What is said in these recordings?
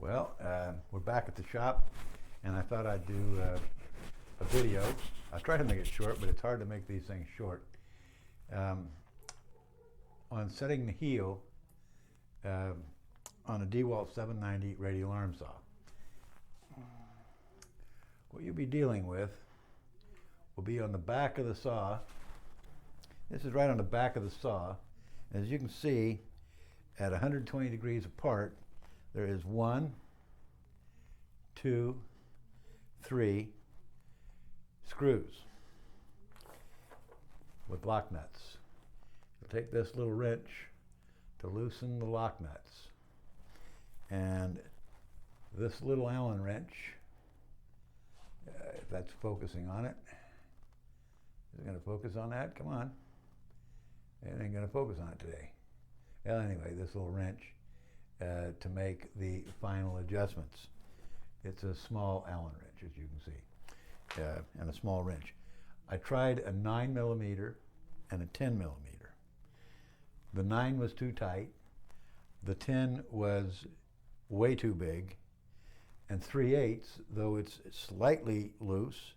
We're back at the shop, and I thought I'd do a video. I try to make it short, but it's hard to make these things short. On setting the heel on a DeWalt 790 Radial Arm Saw. What you'll be dealing with will be on the back of the saw. This is right on the back of the saw. As you can see, at 120 degrees apart, there is 1, 2, 3 screws with lock nuts. You'll take this little wrench to loosen the lock nuts, and this little Allen wrench, if that's focusing on it, is it going to focus on that? Come on. It ain't going to focus on it today. Well, anyway, this little wrench to make the final adjustments. It's a small Allen wrench, as you can see, and a small wrench. I tried a 9mm and a 10mm. The 9 was too tight. The 10 was way too big. And 3/8, though it's slightly loose,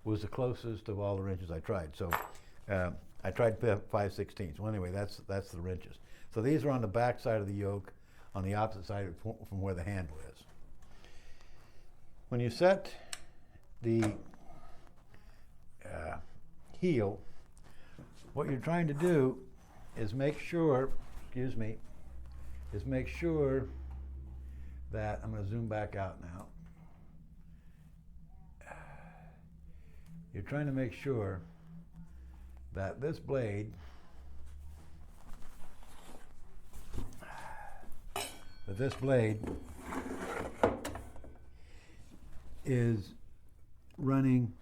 was the closest of all the wrenches I tried. So I tried 5/16. Well, anyway, that's the wrenches. So these are on the back side of the yoke, on the opposite side from where the handle is. When you set the heel, what you're trying to do is make sure, that, I'm going to zoom back out now. You're trying to make sure that this blade is running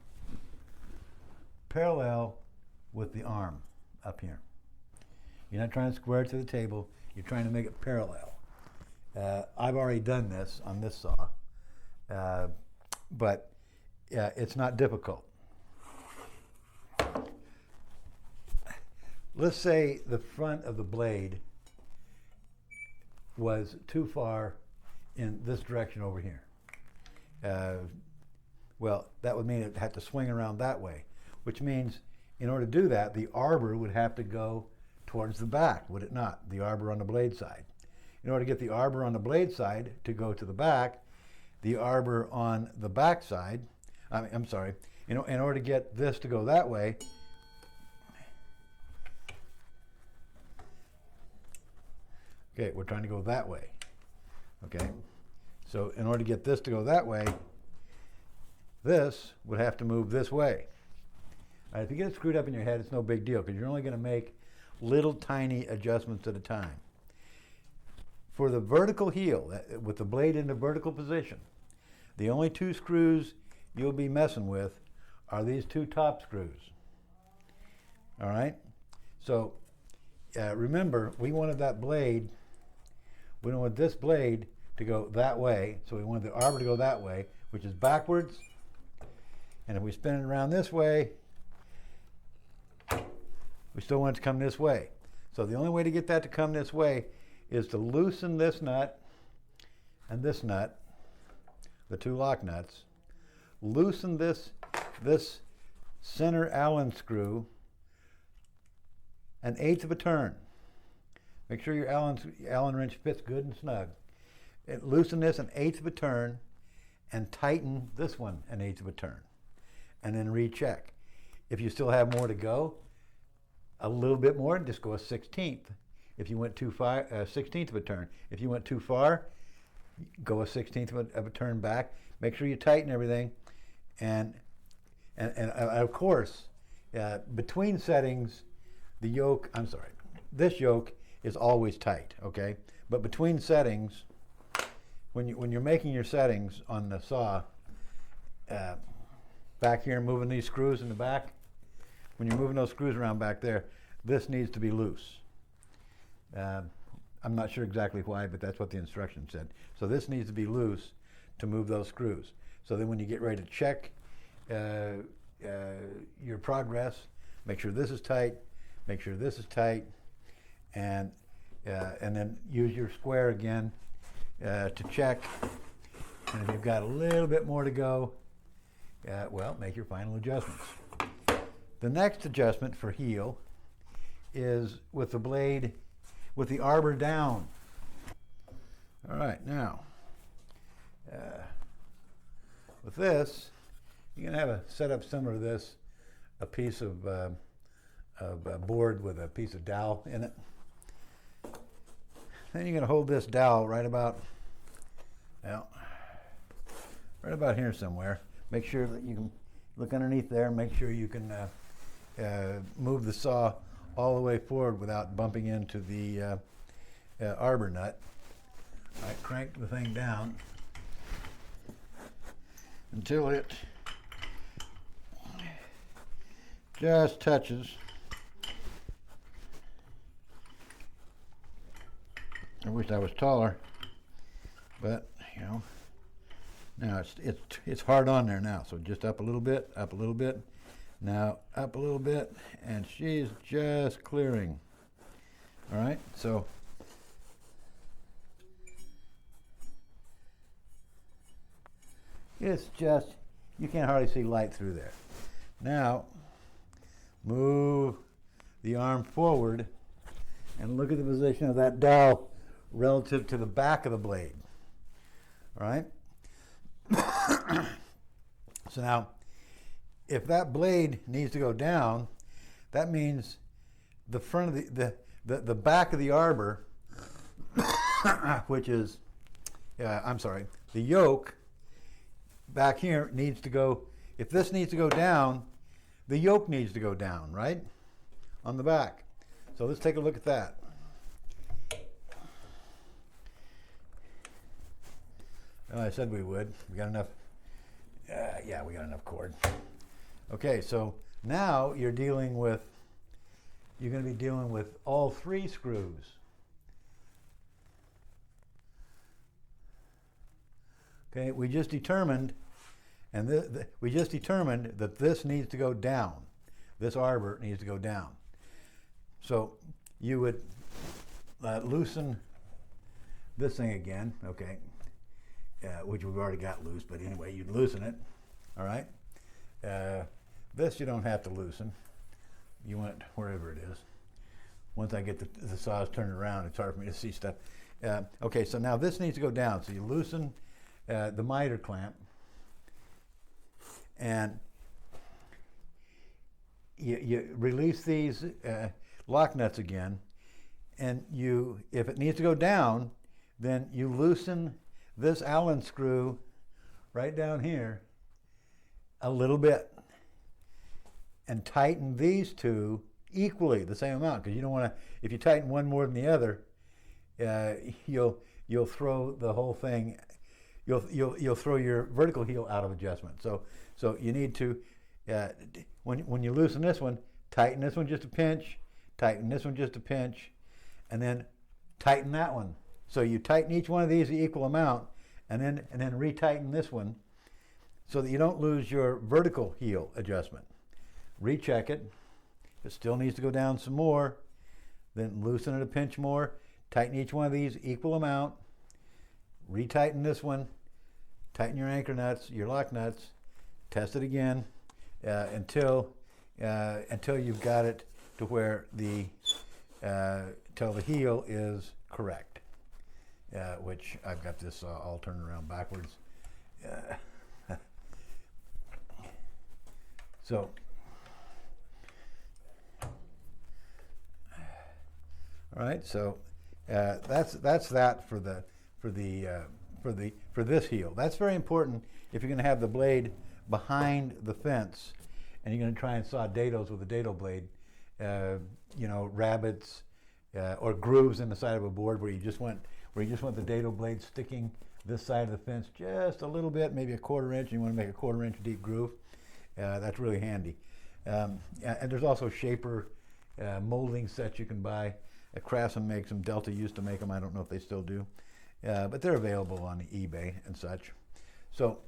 parallel with the arm up here. You're not trying to square it to the table, you're trying to make it parallel. I've already done this on this saw, but it's not difficult. Let's say the front of the blade was too far in this direction over here. Well, that would mean it had to swing around that way, which means in order to do that, the arbor would have to go towards the back, would it not? The arbor on the blade side. In order to get the arbor on the blade side to go to the back, the arbor on the back side, in order to get this to go that way, okay, we're trying to go that way, okay? So in order to get this to go that way, this would have to move this way. All right, if you get it screwed up in your head, it's no big deal, because you're only going to make little tiny adjustments at a time. For the vertical heel, with the blade in the vertical position, the only 2 screws you'll be messing with are these 2 top screws. All right? So remember, we wanted this blade to go that way, so we wanted the arbor to go that way, which is backwards. And if we spin it around this way, we still want it to come this way. So the only way to get that to come this way is to loosen this nut and this nut, the 2 lock nuts, loosen this center Allen screw 1/8 of a turn. Make sure your Allen wrench fits good and snug. Loosen this 1/8 of a turn and tighten this one 1/8 of a turn, and then recheck. If you still have more to go, a little bit more, just go 1/16. If you went too far, 1/16 of a turn. If you went too far, go 1/16 of a turn back. Make sure you tighten everything, and of course, between settings, this yoke is always tight, okay? But between settings, when you're making your settings on the saw, back here, moving these screws in the back, when you're moving those screws around back there, this needs to be loose. I'm not sure exactly why, but that's what the instruction said. So this needs to be loose to move those screws. So then when you get ready to check your progress, make sure this is tight, make sure this is tight, and then use your square again to check. And if you've got a little bit more to go, well, make your final adjustments. The next adjustment for heel is with the blade, with the arbor down. All right, now, with this, you're going to have a setup similar to this, a piece of board with a piece of dowel in it. Then you're going to hold this dowel right about, well, right about here somewhere. Make sure that you can look underneath there. Make sure you can move the saw all the way forward without bumping into the arbor nut. All right, crank the thing down until it just touches. I wish I was taller, but you know, now it's hard on there now. So just up a little bit, now up a little bit, and she's just clearing. All right, so it's just, you can't hardly see light through there. Now move the arm forward and look at the position of that dowel relative to the back of the blade. All right. So now, if that blade needs to go down, that means the front of the back of the arbor, which is, the yoke back here needs to go. If this needs to go down, the yoke needs to go down, right, on the back. So let's take a look at that. Well, I said we would. We got enough. Yeah, we got enough cord. Okay, so now you're going to be dealing with all 3 screws. Okay, we just determined, we just determined that this needs to go down. This arbor needs to go down. So you would loosen this thing again, okay, which we've already got loose, but anyway, you'd loosen it, all right? This you don't have to loosen. You want it wherever it is. Once I get the saws turned around, it's hard for me to see stuff. Okay, so now this needs to go down. So you loosen the miter clamp, and you release these lock nuts again, and if it needs to go down, then you loosen this Allen screw right down here a little bit and tighten these 2 equally, the same amount, because you don't want to, if you tighten one more than the other, you'll throw the whole thing, you'll throw your vertical heel out of adjustment. So you need to, when you loosen this one, tighten this one just a pinch, tighten this one just a pinch, and then tighten that one. So you tighten each one of these the equal amount, and then retighten this one so that you don't lose your vertical heel adjustment. Recheck it. If it still needs to go down some more, then loosen it a pinch more, tighten each one of these equal amount, retighten this one, tighten your anchor nuts, your lock nuts, test it again until you've got it to where till the heel is correct, which I've got this all turned around backwards. So all right, so that's that for this heel. That's very important if you're going to have the blade behind the fence, and you're going to try and saw dados with a dado blade. Rabbets or grooves in the side of a board where you just want the dado blade sticking this side of the fence just a little bit, maybe a 1/4 inch. And you want to make a 1/4 inch deep groove. That's really handy. And there's also shaper molding sets you can buy. Craftsman makes them. Delta used to make them. I don't know if they still do, but they're available on eBay and such. So,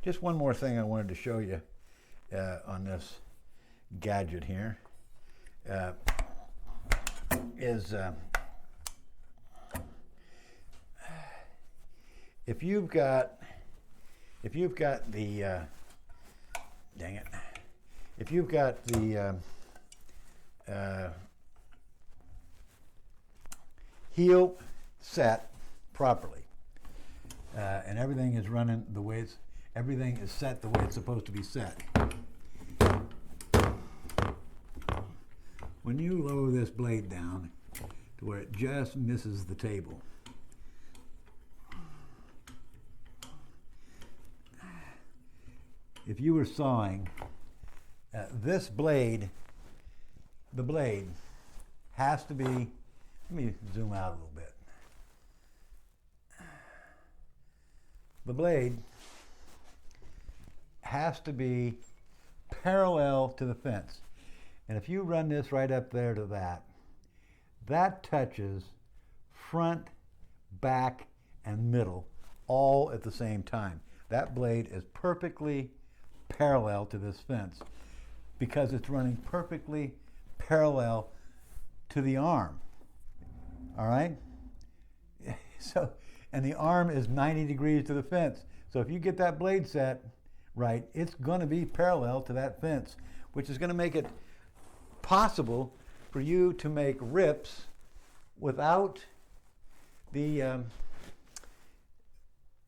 just one more thing I wanted to show you on this gadget here if you've got the dang it, if you've got the heel set properly, and everything is running the way everything is set the way it's supposed to be set. When you lower this blade down to where it just misses the table, if you were sawing this blade, the blade has to be, let me zoom out a little bit. The blade has to be parallel to the fence. And if you run this right up there to that touches front, back, and middle all at the same time. That blade is perfectly parallel to this fence because it's running perfectly parallel to the arm. All right? So, and the arm is 90 degrees to the fence. So if you get that blade set right, it's going to be parallel to that fence, which is going to make it possible for you to make rips without the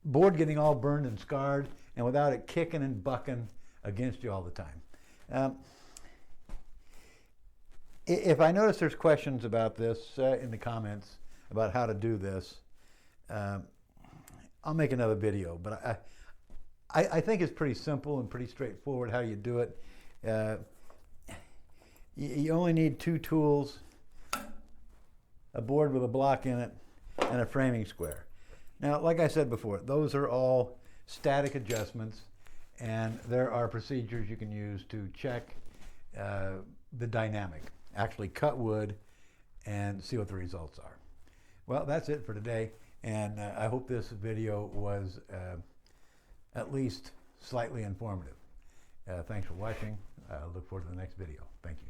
board getting all burned and scarred, and without it kicking and bucking against you all the time. If I notice there's questions about this in the comments about how to do this, I'll make another video, but I think it's pretty simple and pretty straightforward how you do it. You only need 2 tools, a board with a block in it, and a framing square. Now, like I said before, those are all static adjustments, and there are procedures you can use to check the dynamic. Actually cut wood and see what the results are. Well, that's it for today, and I hope this video was at least slightly informative. Thanks for watching. I look forward to the next video. Thank you.